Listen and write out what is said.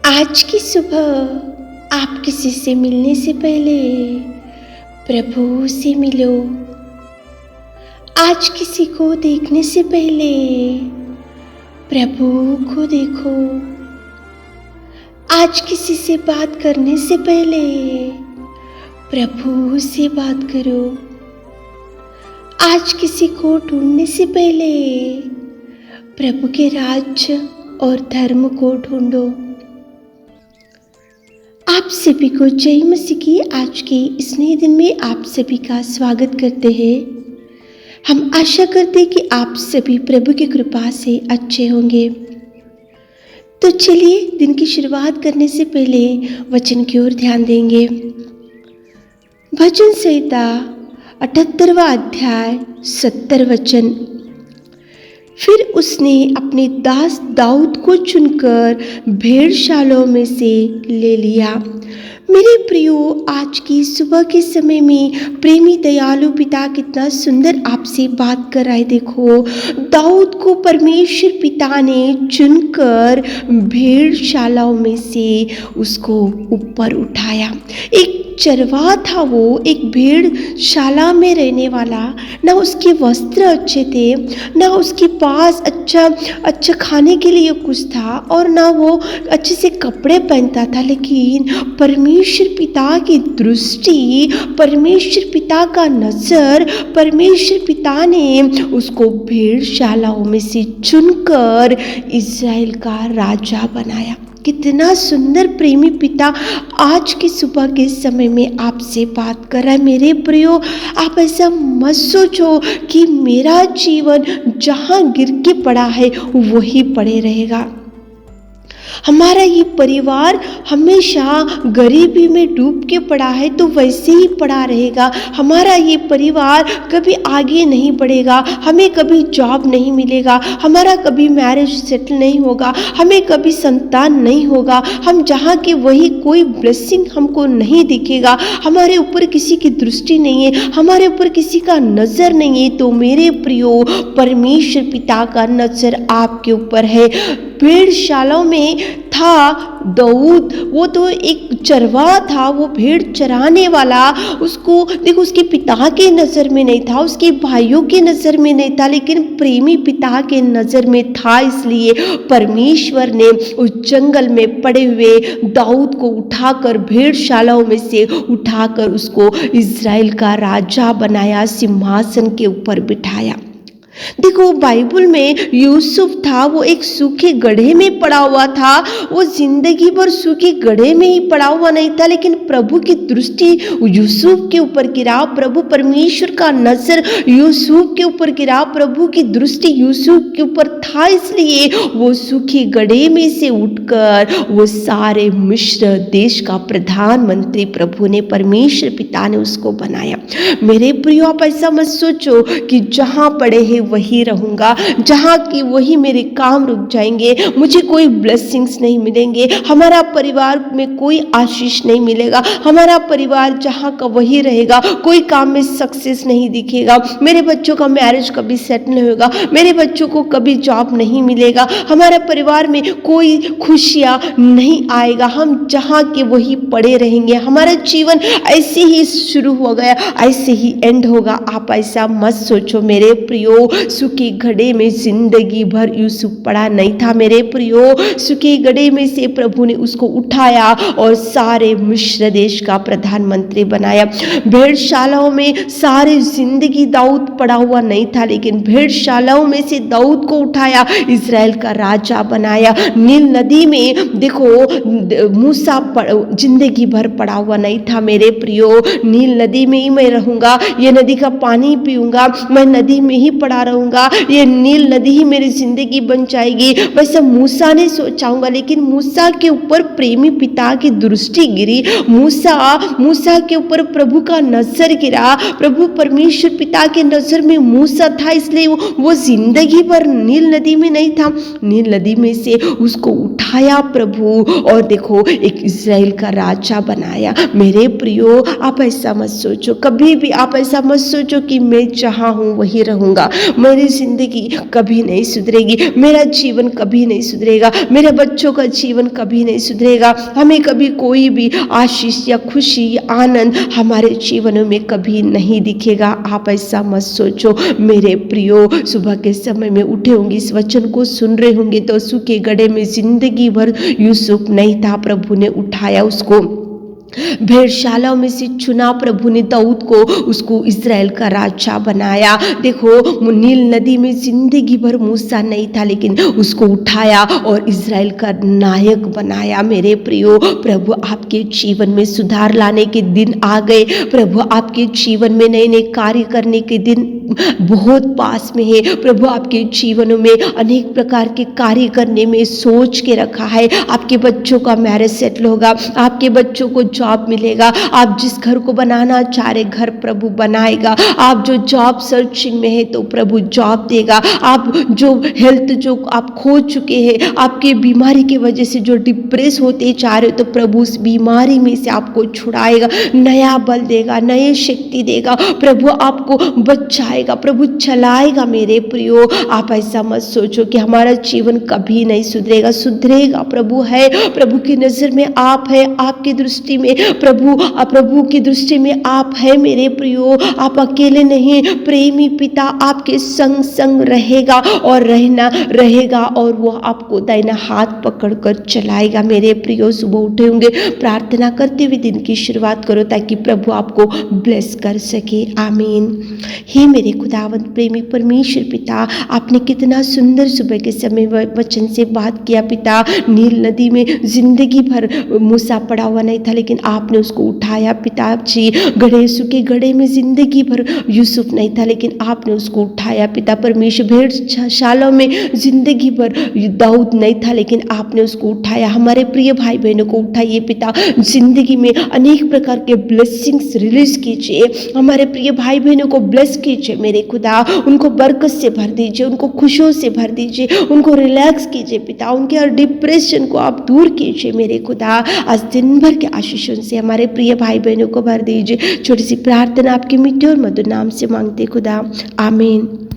आज की सुबह आप किसी से मिलने से पहले प्रभु से मिलो। आज किसी को देखने से पहले प्रभु को देखो। आज किसी से बात करने से पहले प्रभु से बात करो। आज किसी को ढूंढने से पहले प्रभु के राज्य और धर्म को ढूंढो। आप सभी को जय मसीह की आज के इस नए दिन में आप सभी का स्वागत करते हैं। हम आशा करते हैं कि आप सभी प्रभु की कृपा से अच्छे होंगे। तो चलिए दिन की शुरुआत करने से पहले वचन की ओर ध्यान देंगे। भजन संहिता 78वां अध्याय 70 वचन। फिर उसने अपने दास दाऊद को चुनकर भेड़शालाओं में से ले लिया। मेरे प्रियो, आज की सुबह के समय में प्रेमी दयालु पिता कितना सुंदर आपसे बात कर रहा है। देखो, दाऊद को परमेश्वर पिता ने चुनकर भेड़शालाओं में से उसको ऊपर उठाया। एक चरवाहा था वो, एक भेड़शाला में रहने वाला। ना उसके वस्त्र अच्छे थे, ना उसके पास अच्छा खाने के लिए कुछ था, और ना वो अच्छे से कपड़े पहनता था। लेकिन परमेश्वर पिता की दृष्टि, परमेश्वर पिता का नजर, परमेश्वर पिता ने उसको भेड़शालाओं में से चुनकर इज़राइल का राजा बनाया। कितना सुंदर प्रेमी पिता आज की सुबह के समय में आपसे बात कर रहा है। मेरे प्रियो, आप ऐसा मत सोचो कि मेरा जीवन जहाँ गिर के पड़ा है वही पड़े रहेगा। हमारा ये परिवार हमेशा गरीबी में डूब के पड़ा है तो वैसे ही पड़ा रहेगा। हमारा ये परिवार कभी आगे नहीं बढ़ेगा, हमें कभी जॉब नहीं मिलेगा, हमारा कभी मैरिज सेटल नहीं होगा, हमें कभी संतान नहीं होगा, हम जहाँ के वही कोई ब्लेसिंग हमको नहीं दिखेगा, हमारे ऊपर किसी की दृष्टि नहीं है, हमारे ऊपर किसी का नज़र नहीं है। तो मेरे प्रियो, परमेश्वर पिता का नज़र आपके ऊपर है। भेड़शालाओं में था दाऊद, वो तो एक चरवाहा था, वो भेड़ चराने वाला। उसको देखो, उसके पिता के नज़र में नहीं था, उसके भाइयों के नज़र में नहीं था, लेकिन प्रेमी पिता के नज़र में था। इसलिए परमेश्वर ने उस जंगल में पड़े हुए दाऊद को उठाकर, भेड़शालाओं में से उठाकर उसको इज़राइल का राजा बनाया, सिंहासन के ऊपर बिठाया। देखो, बाइबल में यूसुफ था, वो एक सूखे गड्ढे में पड़ा हुआ था। वो जिंदगी भर सूखे गड्ढे में ही पड़ा हुआ नहीं था, लेकिन प्रभु की दृष्टि यूसुफ के ऊपर गिरा। प्रभु परमेश्वर का नजर यूसुफ के ऊपर गिरा, प्रभु की दृष्टि यूसुफ के ऊपर था। इसलिए वो सूखे गड्ढे में से उठकर वो सारे मिस्र देश का प्रधानमंत्री प्रभु ने, परमेश्वर पिता ने उसको बनाया। मेरे प्रियो, आप ऐसा मत सोचो कि जहाँ पड़े हैं वही रहूंगा, जहाँ की वही मेरे काम रुक जाएंगे, मुझे कोई ब्लेसिंग्स नहीं मिलेंगे, हमारा परिवार में कोई आशीष नहीं मिलेगा, हमारा परिवार जहाँ का वही रहेगा, कोई काम में सक्सेस नहीं दिखेगा, मेरे बच्चों का मैरिज कभी सेट नहीं होगा, मेरे बच्चों को कभी जॉब नहीं मिलेगा, हमारे परिवार में कोई खुशियाँ नहीं आएगा, हम जहाँ के वही पड़े रहेंगे, हमारा जीवन ऐसे ही शुरू हो गया, ऐसे ही एंड होगा। आप ऐसा मत सोचो मेरे प्रियो। सूखे गड्ढे में जिंदगी भर यूसुफ पड़ा नहीं था। मेरे प्रियो, सूखे गड्ढे में से प्रभु ने उसको उठाया और सारे मिस्र देश का प्रधानमंत्री बनाया। भेड़शालाओं में सारे जिंदगी दाऊद पड़ा हुआ नहीं था, लेकिन भेड़शालाओं में से दाऊद को उठाया, इज़राइल का राजा बनाया। नील नदी में देखो, मूसा जिंदगी भर पड़ा हुआ नहीं था। मेरे प्रियो, नील नदी में ही मैं रहूंगा, ये नदी का पानी पीऊंगा, मैं नदी में ही पड़ा रहूंगा, ये नील नदी ही मेरी जिंदगी बन जाएगी, वैसे मूसा ने सोचाऊंगा। लेकिन मूसा के ऊपर प्रेमी पिता की दृष्टि गिरी, मूसा के ऊपर प्रभु का नजर गिरा। प्रभु परमेश्वर पिता के नजर में मूसा था, इसलिए वो जिंदगी भर नील नदी में नहीं था, नील नदी में से उसको उठाया प्रभु, और देखो एक इज़राइल का राजा बनाया। मेरे प्रियो, आप ऐसा मत सोचो, कभी भी आप ऐसा मत सोचो कि मैं जहाँ हूँ वही रहूंगा। मेरी ज़िंदगी कभी नहीं सुधरेगी, मेरा जीवन कभी नहीं सुधरेगा, मेरे बच्चों का जीवन कभी नहीं सुधरेगा, हमें कभी कोई भी आशीष या खुशी या आनंद हमारे जीवनों में कभी नहीं दिखेगा। आप ऐसा मत सोचो मेरे प्रियो। सुबह के समय में उठे होंगे, इस वचन को सुन रहे होंगे तो सूखे गड्ढे में जिंदगी भर यूसुफ नहीं था, प्रभु ने उठाया उसको, भेड़शालाओं में से चुना प्रभु ने दाऊद को, उसको इज़राइल का राजा बनाया। देखो नील नदी में जिंदगी भर मूसा नहीं था, लेकिन उसको उठाया और इज़राइल का नायक बनाया। मेरे प्रियो, प्रभु आपके जीवन में सुधार लाने के दिन आ गए। प्रभु आपके जीवन में नए नए कार्य करने के दिन बहुत पास में है। प्रभु आपके जीवनों में अनेक प्रकार के कार्य करने में सोच के रखा है। आपके बच्चों का मैरिज सेटल होगा, आपके बच्चों को जॉब मिलेगा, आप जिस घर को बनाना चाह रहे घर प्रभु बनाएगा। आप जो जॉब सर्चिंग में है तो प्रभु जॉब देगा। आप जो हेल्थ जो आप खो चुके हैं, आपके बीमारी की वजह से जो डिप्रेस होते जा रहे हो, तो प्रभु उस बीमारी में से आपको छुड़ाएगा, नया बल देगा, नई शक्ति देगा। प्रभु आपको बचाएगा, प्रभु चलाएगा। मेरे प्रियो, आप ऐसा मत सोचो कि हमारा जीवन कभी नहीं सुधरेगा, सुधरेगा। प्रभु है, प्रभु की नज़र में आप है, आपकी दृष्टि में प्रभु की दृष्टि में आप है। मेरे प्रियो, आप अकेले नहीं, प्रेमी पिता आपके संग संग रहेगा और रहना रहेगा, और वो आपको दाहिना हाथ पकड़कर चलाएगा। मेरे प्रियो, सुबह उठे होंगे, प्रार्थना करते हुए दिन की शुरुआत करो ताकि प्रभु आपको ब्लेस कर सके। आमीन। हे मेरे खुदावंत प्रेमी परमेश्वर पिता, आपने कितना सुंदर सुबह के समय वचन से बात किया पिता। नील नदी में जिंदगी भर मूसा पड़ा हुआ नहीं था, लेकिन आपने उसको उठाया पिताजी। गड्ढे सूखे गड्ढे में जिंदगी भर यूसुफ नहीं था, लेकिन आपने उसको उठाया पिता परमेश्वर। भेड़शालाओं में जिंदगी भर दाऊद नहीं था, लेकिन आपने उसको उठाया। हमारे प्रिय भाई बहनों को उठाइए पिता, जिंदगी में अनेक प्रकार के ब्लेसिंग्स रिलीज कीजिए। हमारे प्रिय भाई बहनों को ब्लेस कीजिए मेरे खुदा, उनको बरकत से भर दीजिए, उनको खुशियों से भर दीजिए, उनको रिलैक्स कीजिए पिता, उनके हर डिप्रेशन को आप दूर कीजिए मेरे खुदा। आज दिन भर के आशीषों से हमारे प्रिय भाई बहनों को भर दीजिए। छोटी सी प्रार्थना आपके मीठे और मधुर नाम से मांगते खुदा, आमीन।